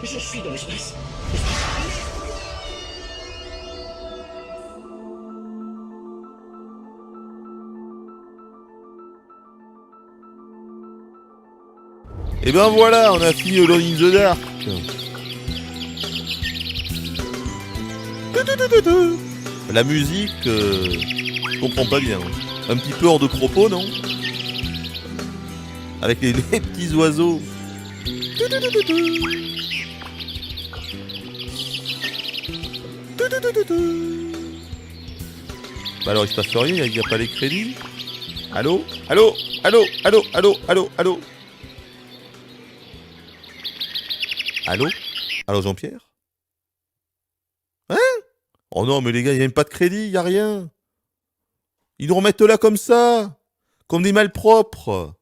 Je suis dans l'espace. Et ben voilà, on a fini Alone in the Dark. La musique, je comprends pas bien. Un petit peu hors de propos, non? Avec les petits oiseaux. Bah alors il se passe rien, il n'y a pas les crédits. Allô? Allô? Allô? Allô? Allô? Allô? Allô? Allô? Allô Jean-Pierre? Hein? Oh non mais les gars, il n'y a même pas de crédit, il n'y a rien. Ils nous remettent là comme ça. Comme des malpropres.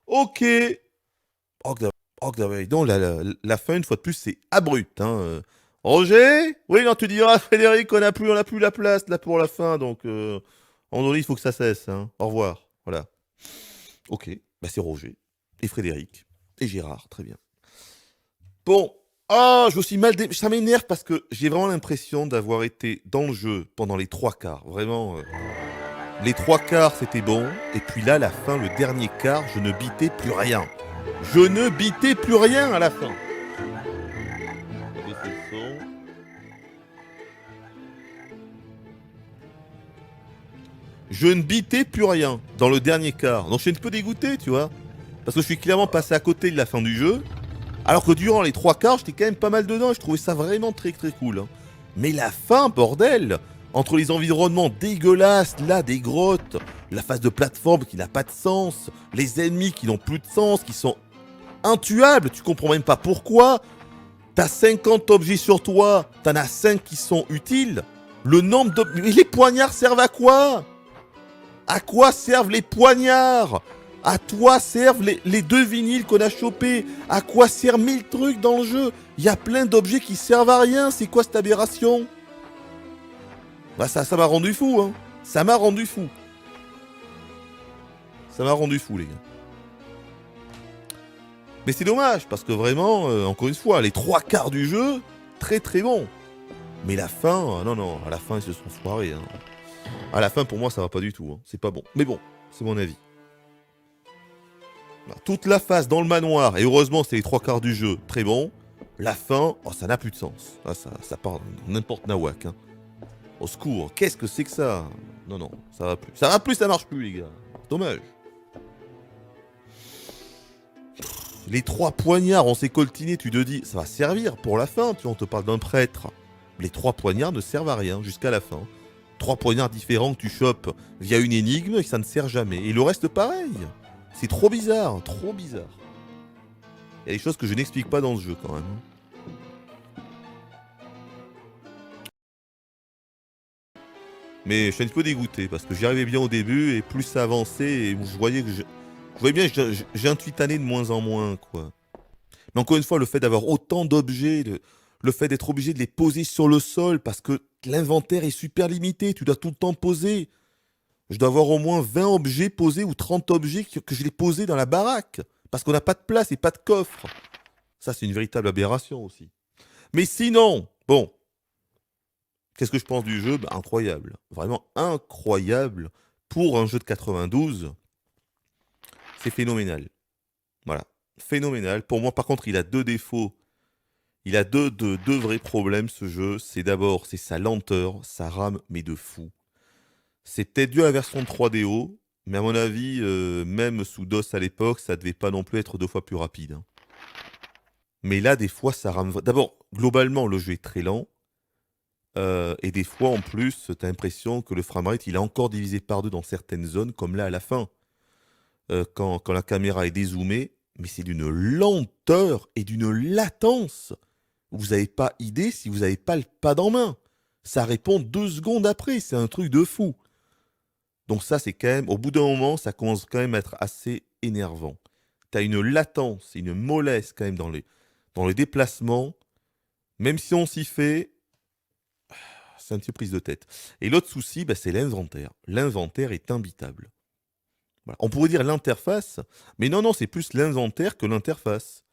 Ok. Oh, non, la fin, une fois de plus, c'est abrupt. Hein. Roger? Oui, non, tu diras, Frédéric, on a plus la place là pour la fin, donc en donné, il faut que ça cesse. Hein. Au revoir. Voilà. Ok, bah c'est Roger, et Frédéric, et Gérard, très bien. Bon, je me suis ça m'énerve parce que j'ai vraiment l'impression d'avoir été dans le jeu pendant les trois quarts. Vraiment, les trois quarts, c'était bon, et puis là, la fin, le dernier quart, je ne bitais plus rien. Je ne bitais plus rien à la fin. Je ne bitais plus rien dans le dernier quart. Donc je suis un peu dégoûté, tu vois. Parce que je suis clairement passé à côté de la fin du jeu. Alors que durant les trois quarts, j'étais quand même pas mal dedans. Je trouvais ça vraiment très très cool. Hein. Mais la fin, bordel! Entre les environnements dégueulasses, là, des grottes, la phase de plateforme qui n'a pas de sens, les ennemis qui n'ont plus de sens, qui sont intuables, tu comprends même pas pourquoi. T'as 50 objets sur toi, t'en as 5 qui sont utiles. Le nombre d'objets... Mais les poignards servent à quoi? À quoi servent les poignards? À quoi servent les deux vinyles qu'on a chopés? À quoi servent 1000 trucs dans le jeu? Il y a plein d'objets qui servent à rien. C'est quoi cette aberration? Bah ça m'a rendu fou, hein. Ça m'a rendu fou. Ça m'a rendu fou, les gars. Mais c'est dommage, parce que vraiment, encore une fois, les trois quarts du jeu, très très bon. Mais la fin, non, non, à la fin, ils se sont foirés. Hein. À la fin, pour moi, ça va pas du tout. Hein. C'est pas bon. Mais bon, c'est mon avis. Toute la phase dans le manoir, et heureusement, c'est les trois quarts du jeu, très bon. La fin, oh, ça n'a plus de sens. Ah, ça part n'importe nawak. Hein. Au secours, qu'est-ce que c'est que ça? Non, non, ça va plus. Ça va plus, ça marche plus, les gars. Dommage. Les trois poignards, on s'est coltiné, tu te dis, ça va servir pour la fin, tu vois, on te parle d'un prêtre. Les trois poignards ne servent à rien jusqu'à la fin. Trois poignards différents que tu chopes via une énigme et ça ne sert jamais. Et le reste pareil. C'est trop bizarre, trop bizarre. Il y a des choses que je n'explique pas dans ce jeu quand même. Mais je suis un peu dégoûté parce que j'y arrivais bien au début et plus ça avançait et je voyais que je voyais bien que j'intuitanais de moins en moins quoi. Mais encore une fois, le fait d'avoir autant d'objets, le fait d'être obligé de les poser sur le sol parce que l'inventaire est super limité, tu dois tout le temps poser. Je dois avoir au moins 20 objets posés ou 30 objets que je les posés dans la baraque parce qu'on n'a pas de place et pas de coffre. Ça, c'est une véritable aberration aussi. Mais sinon, bon, qu'est-ce que je pense du jeu? Bah, incroyable. Vraiment incroyable. Pour un jeu de 92, c'est phénoménal. Voilà. Phénoménal. Pour moi, par contre, il a deux défauts. Il a deux vrais problèmes, ce jeu. C'est d'abord, c'est sa lenteur. Ça rame, mais de fou. C'est peut-être dû à la version 3DO, mais à mon avis, même sous DOS à l'époque, ça devait pas non plus être deux fois plus rapide. Hein. Mais là, des fois, ça rame. D'abord, globalement, le jeu est très lent. Et des fois, en plus, t'as l'impression que le framerate, il est encore divisé par deux dans certaines zones, comme là à la fin, quand la caméra est dézoomée. Mais c'est d'une lenteur et d'une latence. Vous n'avez pas idée si vous n'avez pas le pad en main. Ça répond 2 secondes après, c'est un truc de fou. Donc ça, c'est quand même, au bout d'un moment, ça commence quand même à être assez énervant. T'as une latence, une mollesse quand même dans les déplacements. Même si on s'y fait, c'est un petit peu prise de tête. Et l'autre souci, bah, c'est l'inventaire. L'inventaire est imbitable. Voilà. On pourrait dire l'interface, mais non, non, c'est plus l'inventaire que l'interface.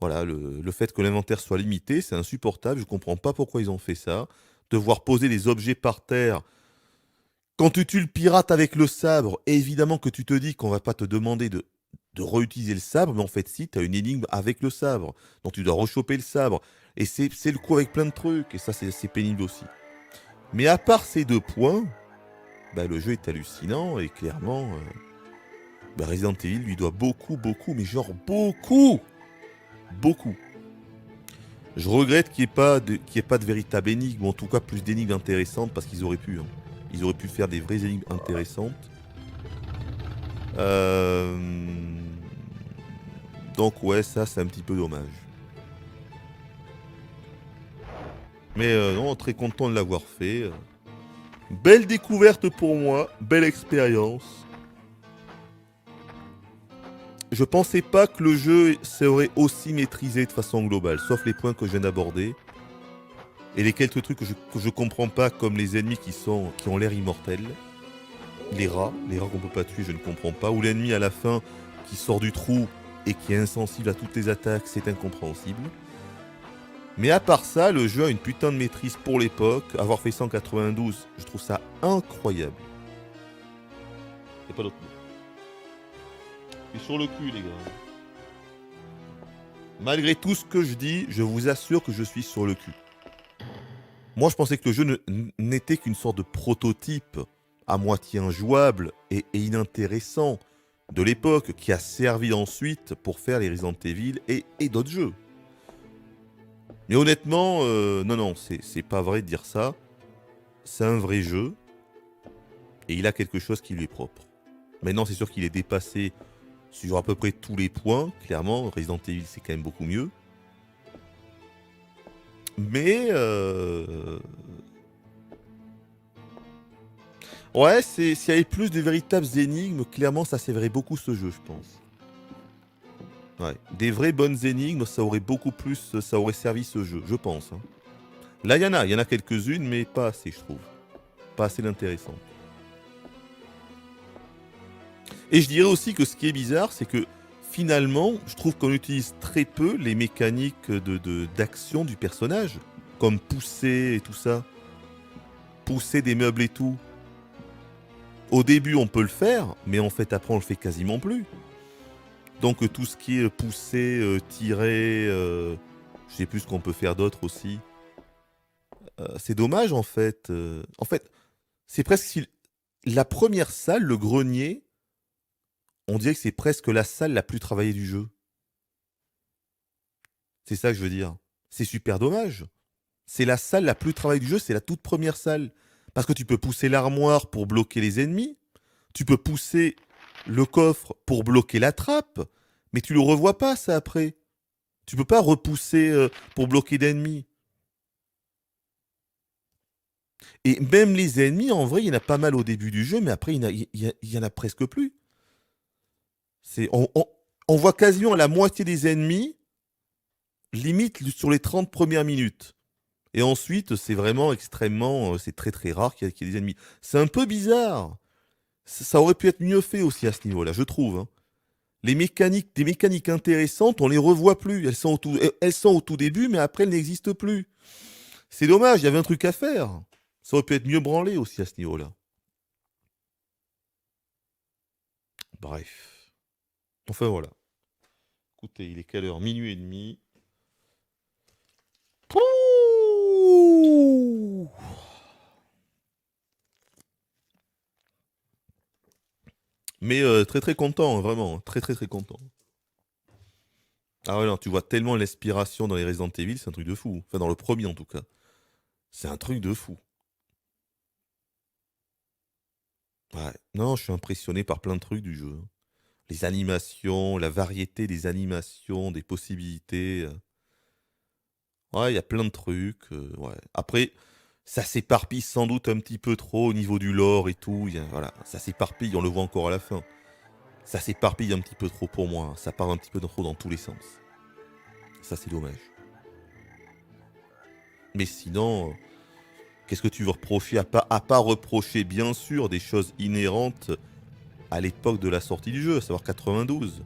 Voilà, le fait que l'inventaire soit limité, c'est insupportable. Je comprends pas pourquoi ils ont fait ça. Devoir poser des objets par terre. Quand tu tues le pirate avec le sabre, évidemment que tu te dis qu'on va pas te demander de réutiliser le sabre, mais en fait, si, tu as une énigme avec le sabre. Donc tu dois rechoper le sabre. Et c'est le coup avec plein de trucs. Et ça, c'est pénible aussi. Mais à part ces 2 points, bah, le jeu est hallucinant. Et clairement, bah, Resident Evil lui doit beaucoup, beaucoup, mais genre beaucoup, beaucoup. Je regrette qu'il n'y ait pas de véritable énigme, ou en tout cas plus d'énigmes intéressantes, parce qu'ils auraient pu. Hein. Ils auraient pu faire des vraies énigmes intéressantes. Euh, Donc ouais, ça c'est un petit peu dommage. Mais non, très content de l'avoir fait. Belle découverte pour moi, belle expérience. Je pensais pas que le jeu serait aussi maîtrisé de façon globale, sauf les points que je viens d'aborder. Et les quelques trucs que je comprends pas, comme les ennemis qui ont l'air immortels. Les rats qu'on peut pas tuer, je ne comprends pas. Ou l'ennemi à la fin qui sort du trou et qui est insensible à toutes les attaques, c'est incompréhensible. Mais à part ça, le jeu a une putain de maîtrise pour l'époque. Avoir fait 192, je trouve ça incroyable. Y'a pas d'autre mot. Je suis sur le cul, les gars. Malgré tout ce que je dis, je vous assure que je suis sur le cul. Moi, je pensais que le jeu n'était qu'une sorte de prototype à moitié injouable et inintéressant de l'époque qui a servi ensuite pour faire les Resident Evil et d'autres jeux. Mais honnêtement, non, c'est pas vrai de dire ça. C'est un vrai jeu et il a quelque chose qui lui est propre. Maintenant, c'est sûr qu'il est dépassé sur à peu près tous les points. Clairement, Resident Evil, c'est quand même beaucoup mieux. Mais ouais, s'il y avait plus de véritables énigmes, clairement, ça sèverait beaucoup ce jeu, je pense. Ouais, des vraies bonnes énigmes, ça aurait beaucoup plus, ça aurait servi ce jeu, je pense. Hein. Là, il y en a quelques-unes, mais pas assez, je trouve. Pas assez d'intéressant. Et je dirais aussi que ce qui est bizarre, c'est que finalement, je trouve qu'on utilise très peu les mécaniques d'action du personnage, comme pousser et tout ça. Pousser des meubles et tout. Au début, on peut le faire, mais en fait, après, on le fait quasiment plus. Donc, tout ce qui est pousser, tirer, je sais plus ce qu'on peut faire d'autre aussi. C'est dommage, en fait. En fait, c'est presque si la première salle, le grenier, on dirait que c'est presque la salle la plus travaillée du jeu. C'est ça que je veux dire. C'est super dommage. C'est la salle la plus travaillée du jeu, c'est la toute première salle. Parce que tu peux pousser l'armoire pour bloquer les ennemis, tu peux pousser le coffre pour bloquer la trappe, mais tu le revois pas ça après. Tu peux pas repousser pour bloquer d'ennemis. Et même les ennemis, en vrai, il y en a pas mal au début du jeu, mais après, il y en a presque plus. On voit quasiment la moitié des ennemis, limite sur les 30 premières minutes. Et ensuite, c'est vraiment extrêmement... c'est très très rare qu'il y ait des ennemis. C'est un peu bizarre. Ça aurait pu être mieux fait aussi à ce niveau-là, je trouve. Hein. Des mécaniques intéressantes, on les revoit plus. Elles sont au tout début, mais après, elles n'existent plus. C'est dommage, il y avait un truc à faire. Ça aurait pu être mieux branlé aussi à ce niveau-là. Bref. Enfin voilà. Écoutez, il est quelle heure? Minuit et demi. Pouh. Mais très très content, hein, vraiment. Très très très content. Ah ouais, non, tu vois tellement l'inspiration dans les Resident Evil, c'est un truc de fou. Enfin, dans le premier en tout cas. C'est un truc de fou. Ouais. Non, je suis impressionné par plein de trucs du jeu. Hein. Les animations, la variété des animations, des possibilités. Ouais, il y a plein de trucs. Ouais. Après, ça s'éparpille sans doute un petit peu trop au niveau du lore et tout. Voilà, ça s'éparpille, on le voit encore à la fin. Ça s'éparpille un petit peu trop pour moi. Hein. Ça part un petit peu trop dans tous les sens. Ça, c'est dommage. Mais sinon, qu'est-ce que tu veux reprocher à part reprocher, bien sûr, des choses inhérentes à l'époque de la sortie du jeu, à savoir 92.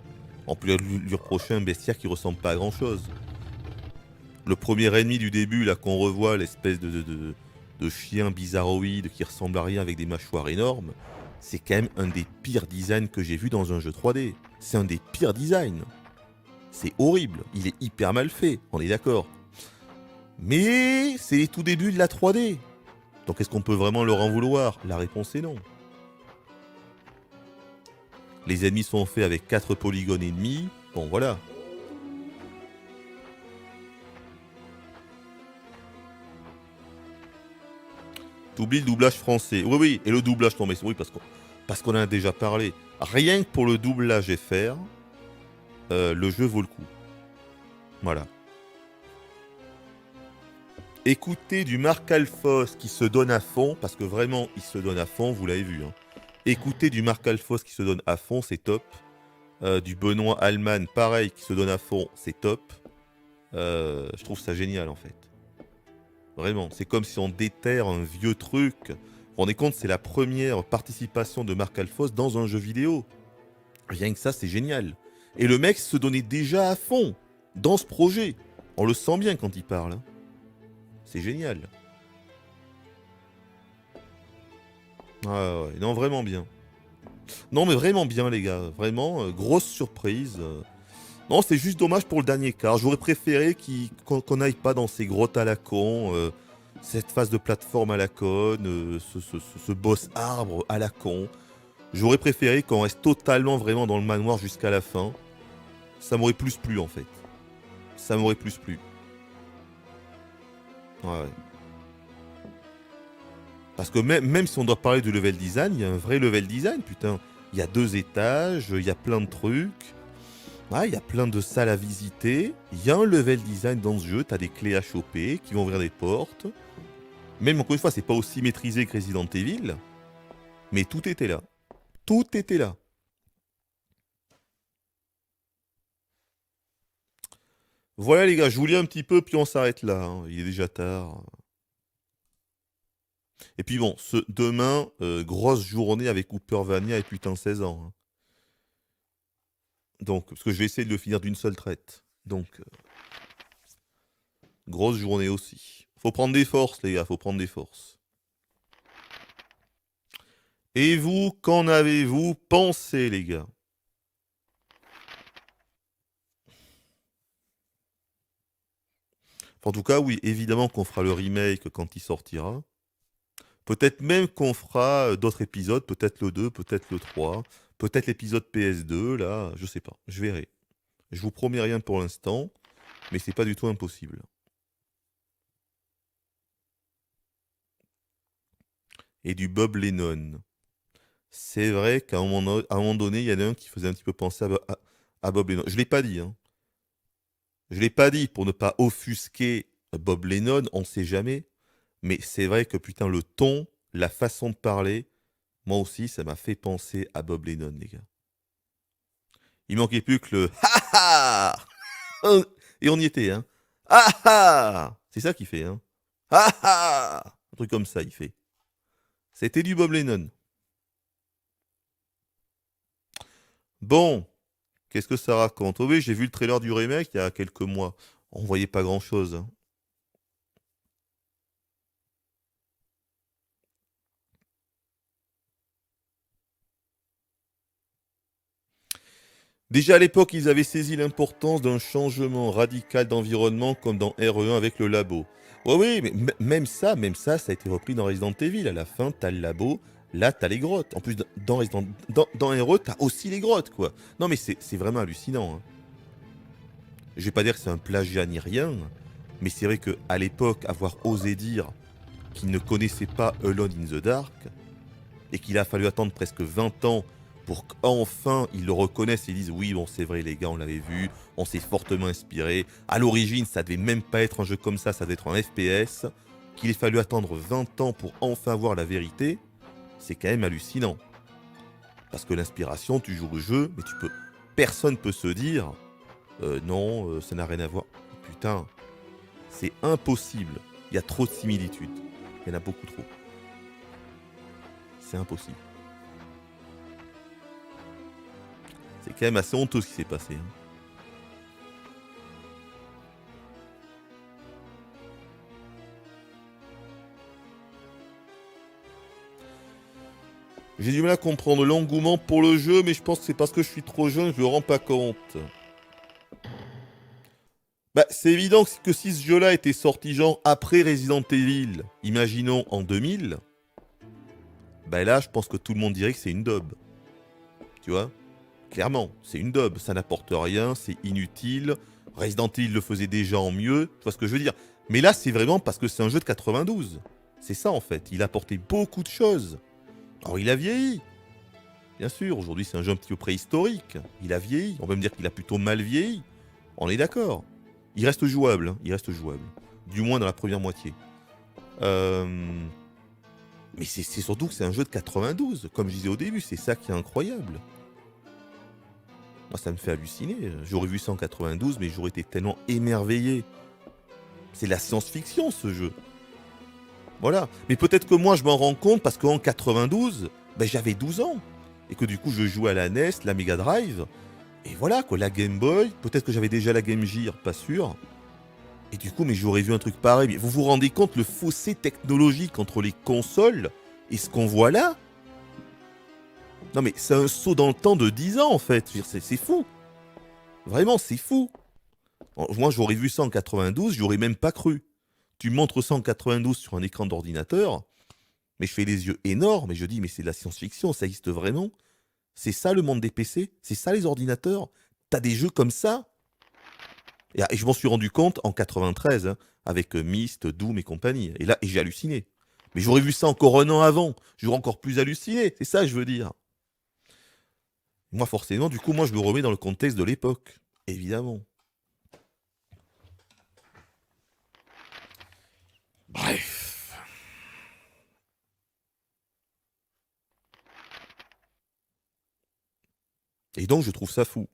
On peut lui reprocher un bestiaire qui ressemble pas à grand chose. Le premier ennemi du début, là, qu'on revoit, l'espèce de chien bizarroïde qui ressemble à rien avec des mâchoires énormes, c'est quand même un des pires designs que j'ai vu dans un jeu 3D. C'est un des pires designs. C'est horrible. Il est hyper mal fait, on est d'accord. Mais c'est les tout débuts de la 3D. Donc est-ce qu'on peut vraiment leur en vouloir? La réponse est non. Les ennemis sont faits avec 4 polygones et demi. Bon, voilà. T'oublies le doublage français. Oui, oui, et le doublage, non mais oui, parce qu'on en a déjà parlé. Rien que pour le doublage FR, le jeu vaut le coup. Voilà. Écoutez du Marc Alphos qui se donne à fond, parce que vraiment, il se donne à fond, vous l'avez vu. Hein. Écoutez du Marc Alphos qui se donne à fond, c'est top. Du Benoît Allman, pareil, qui se donne à fond, c'est top. Je trouve ça génial, en fait. Vraiment, c'est comme si on déterre un vieux truc. Vous vous rendez compte, c'est la première participation de Marc Alphos dans un jeu vidéo. Rien que ça, c'est génial. Et le mec se donnait déjà à fond dans ce projet. On le sent bien quand il parle. Hein. C'est génial. Ah ouais, non, vraiment bien. Non, mais vraiment bien, les gars. Vraiment, grosse surprise. Non, c'est juste dommage pour le dernier quart. J'aurais préféré qu'on n'aille pas dans ces grottes à la con, cette phase de plateforme à la conne, ce boss arbre à la con. J'aurais préféré qu'on reste totalement vraiment dans le manoir jusqu'à la fin. Ça m'aurait plus plu en fait. Ça m'aurait plus plu. Ouais. Parce que même si on doit parler du level design, il y a un vrai level design, putain. Il y a 2 étages, il y a plein de trucs. Ouais, il y a plein de salles à visiter. Il y a un level design dans ce jeu. T'as des clés à choper qui vont ouvrir des portes. Même encore une fois, c'est pas aussi maîtrisé que Resident Evil. Mais tout était là. Tout était là. Voilà les gars, je vous lis un petit peu, puis on s'arrête là. Hein. Il est déjà tard. Et puis bon, demain, grosse journée avec Cooper Vania et putain 16 ans. Hein. Donc, parce que je vais essayer de le finir d'une seule traite. Donc, grosse journée aussi. Faut prendre des forces, les gars, faut prendre des forces. Et vous, qu'en avez-vous pensé, les gars? En tout cas, oui, évidemment qu'on fera le remake quand il sortira. Peut-être même qu'on fera d'autres épisodes, peut-être le 2, peut-être le 3, peut-être l'épisode PS2, là, je sais pas, je verrai. Je vous promets rien pour l'instant, mais c'est pas du tout impossible. Et du Bob Lennon. C'est vrai qu'à un moment donné, il y en a un qui faisait un petit peu penser à Bob Lennon. Je l'ai pas dit, hein. Je l'ai pas dit pour ne pas offusquer Bob Lennon, on ne sait jamais. Mais c'est vrai que putain, le ton, la façon de parler, moi aussi, ça m'a fait penser à Bob Lennon, les gars. Il manquait plus que le ha ha et on y était, hein. Ha ha c'est ça qu'il fait, hein. Ha ha un truc comme ça, il fait. C'était du Bob Lennon. Bon, qu'est-ce que ça raconte? Oh oui, j'ai vu le trailer du remake il y a quelques mois. On voyait pas grand-chose. Hein. Déjà à l'époque, ils avaient saisi l'importance d'un changement radical d'environnement comme dans RE1 avec le labo. Ouais, oui, mais même ça a été repris dans Resident Evil. À la fin, t'as le labo, là, t'as les grottes. En plus, dans RE, t'as aussi les grottes, quoi. Non, mais c'est vraiment hallucinant. Hein. Je vais pas dire que c'est un plagiat ni rien, mais c'est vrai qu'à l'époque, avoir osé dire qu'il ne connaissait pas Alone in the Dark, et qu'il a fallu attendre presque 20 ans pour qu'enfin ils le reconnaissent et disent oui, bon, c'est vrai, les gars, on l'avait vu, on s'est fortement inspiré. À l'origine, ça devait même pas être un jeu comme ça devait être un FPS. Qu'il ait fallu attendre 20 ans pour enfin voir la vérité, c'est quand même hallucinant. Parce que l'inspiration, tu joues le jeu, mais personne peut se dire non, ça n'a rien à voir. Putain, c'est impossible. Il y a trop de similitudes. Il y en a beaucoup trop. C'est impossible. C'est quand même assez honteux ce qui s'est passé. Hein. J'ai du mal à comprendre l'engouement pour le jeu, mais je pense que c'est parce que je suis trop jeune, je me rends pas compte. Bah, c'est évident que si ce jeu-là était sorti genre après Resident Evil, imaginons en 2000, bah là, je pense que tout le monde dirait que c'est une daube. Tu vois? Clairement, c'est une daube, ça n'apporte rien, c'est inutile. Resident Evil le faisait déjà en mieux, tu vois ce que je veux dire? Mais là, c'est vraiment parce que c'est un jeu de 92. C'est ça en fait, il a apporté beaucoup de choses. Alors il a vieilli. Bien sûr, aujourd'hui c'est un jeu un petit peu préhistorique. Il a vieilli, on va me dire qu'il a plutôt mal vieilli. On est d'accord. Il reste jouable, hein, il reste jouable. Du moins dans la première moitié. Mais c'est surtout que c'est un jeu de 92, comme je disais au début, c'est ça qui est incroyable. Moi ça me fait halluciner, j'aurais vu ça en 92, mais j'aurais été tellement émerveillé. C'est la science-fiction ce jeu. Voilà. Mais peut-être que moi je m'en rends compte parce qu'en 92, ben, j'avais 12 ans. Et que du coup je jouais à la NES, la Mega Drive. Et voilà quoi, la Game Boy. Peut-être que j'avais déjà la Game Gear, pas sûr. Et du coup, mais j'aurais vu un truc pareil. Mais vous vous rendez compte le fossé technologique entre les consoles et ce qu'on voit là? Non mais c'est un saut dans le temps de 10 ans en fait. C'est fou. Vraiment, c'est fou. Moi j'aurais vu ça en 92, j'aurais même pas cru. Tu montres ça en 92 sur un écran d'ordinateur, mais je fais les yeux énormes et je dis mais c'est de la science-fiction, ça existe vraiment? C'est ça le monde des PC? C'est ça les ordinateurs? T'as des jeux comme ça? Et je m'en suis rendu compte en 93, hein, avec Myst, Doom et compagnie. Et là, j'ai halluciné. Mais j'aurais vu ça encore un an avant, j'aurais encore plus halluciné, c'est ça que je veux dire. Moi forcément, du coup, moi je me remets dans le contexte de l'époque, évidemment. Bref. Et donc je trouve ça fou.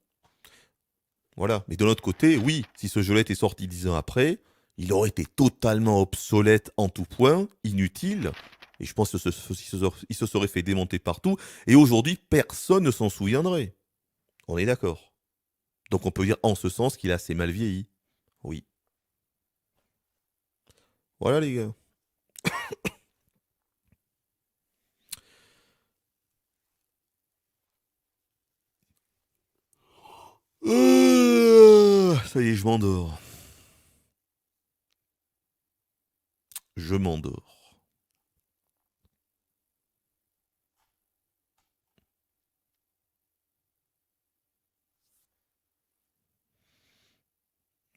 Voilà. Mais de l'autre côté, oui, si ce jeu-là était sorti 10 ans après, il aurait été totalement obsolète en tout point, inutile. Et je pense qu'il se serait fait démonter partout. Et aujourd'hui, personne ne s'en souviendrait. On est d'accord. Donc on peut dire en ce sens qu'il a assez mal vieilli. Oui. Voilà les gars. Ça y est, je m'endors. Je m'endors.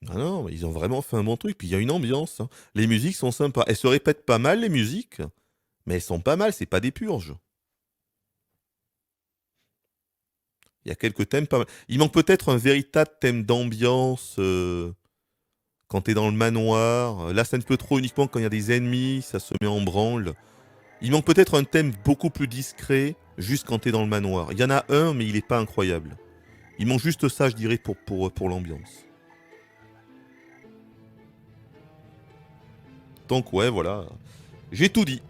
Ah non, mais ils ont vraiment fait un bon truc. Puis il y a une ambiance. Hein. Les musiques sont sympas. Elles se répètent pas mal, les musiques. Mais elles sont pas mal, c'est pas des purges. Il y a quelques thèmes pas mal. Il manque peut-être un véritable thème d'ambiance quand t'es dans le manoir. Là, ça ne peut trop uniquement quand il y a des ennemis, ça se met en branle. Il manque peut-être un thème beaucoup plus discret, juste quand t'es dans le manoir. Il y en a un, mais il est pas incroyable. Il manque juste ça, je dirais, pour l'ambiance. Donc ouais, voilà. J'ai tout dit.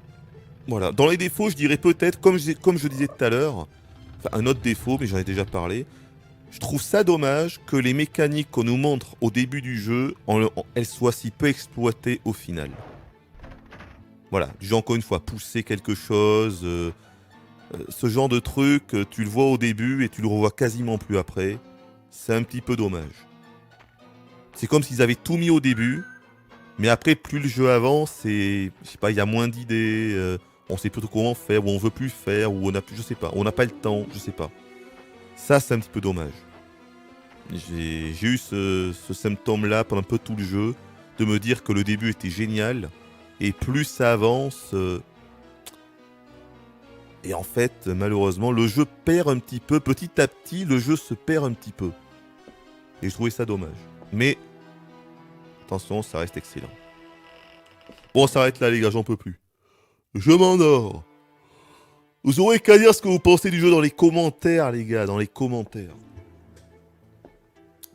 Voilà. Dans les défauts, je dirais peut-être, comme je disais tout à l'heure, enfin, un autre défaut, mais j'en ai déjà parlé, je trouve ça dommage que les mécaniques qu'on nous montre au début du jeu, elles soient si peu exploitées au final. Voilà, du genre encore une fois, pousser quelque chose, ce genre de truc, tu le vois au début et tu le revois quasiment plus après. C'est un petit peu dommage. C'est comme s'ils avaient tout mis au début, mais après, plus le jeu avance, et je sais pas, il y a moins d'idées, on sait plus trop comment faire, ou on veut plus faire, ou on a plus, je sais pas, on n'a pas le temps, je sais pas. Ça, c'est un petit peu dommage. J'ai eu ce symptôme-là pendant un peu tout le jeu, de me dire que le début était génial, et plus ça avance, et en fait, malheureusement, le jeu perd un petit peu, petit à petit, le jeu se perd un petit peu. Et je trouvais ça dommage. Mais, attention, ça reste excellent. Bon, on s'arrête là les gars, j'en peux plus. Je m'endors. Vous aurez qu'à dire ce que vous pensez du jeu dans les commentaires les gars, dans les commentaires.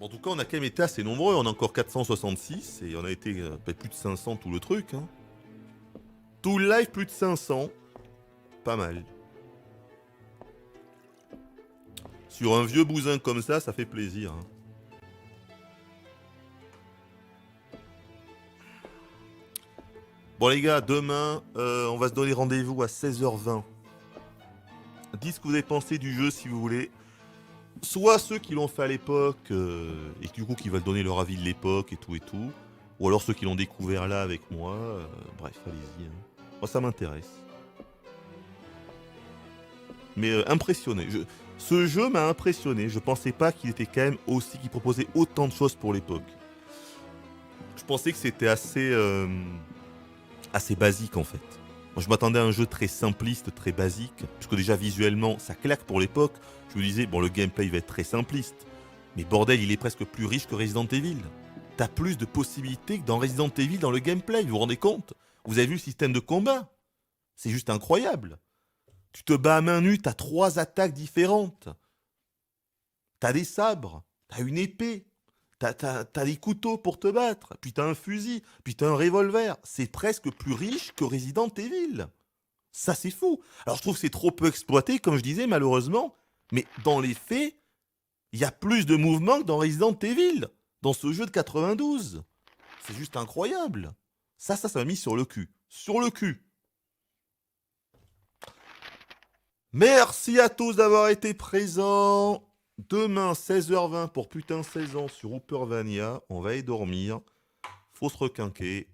Bon, en tout cas, on a quand même été assez nombreux, on a encore 466 et on a été plus de 500 tout le truc. Hein. Tout le live, plus de 500. Pas mal. Sur un vieux bousin comme ça fait plaisir. Hein. Bon les gars, demain, on va se donner rendez-vous à 16h20. Dites ce que vous avez pensé du jeu si vous voulez. Soit ceux qui l'ont fait à l'époque et du coup qui veulent donner leur avis de l'époque et tout. Ou alors ceux qui l'ont découvert là avec moi. Bref, allez-y. Hein. Moi ça m'intéresse. Mais impressionné. Ce jeu m'a impressionné. Je pensais pas qu'il était quand même aussi, qu'il proposait autant de choses pour l'époque. Je pensais que c'était assez basique en fait. Moi, je m'attendais à un jeu très simpliste, très basique, puisque déjà visuellement ça claque pour l'époque. Je me disais, bon, le gameplay va être très simpliste, mais bordel, il est presque plus riche que Resident Evil. T'as plus de possibilités que dans Resident Evil dans le gameplay, vous vous rendez compte? Vous avez vu le système de combat? C'est juste incroyable. Tu te bats à main nue, t'as 3 attaques différentes. T'as des sabres, t'as une épée, t'as des couteaux pour te battre, puis t'as un fusil, puis t'as un revolver. C'est presque plus riche que Resident Evil. Ça, c'est fou. Alors, je trouve que c'est trop peu exploité, comme je disais, malheureusement. Mais dans les faits, il y a plus de mouvements que dans Resident Evil, dans ce jeu de 92. C'est juste incroyable. Ça m'a mis sur le cul. Sur le cul. Merci à tous d'avoir été présents. Demain, 16h20 pour putain 16 ans sur Hoopervania. On va y dormir. Faut se requinquer.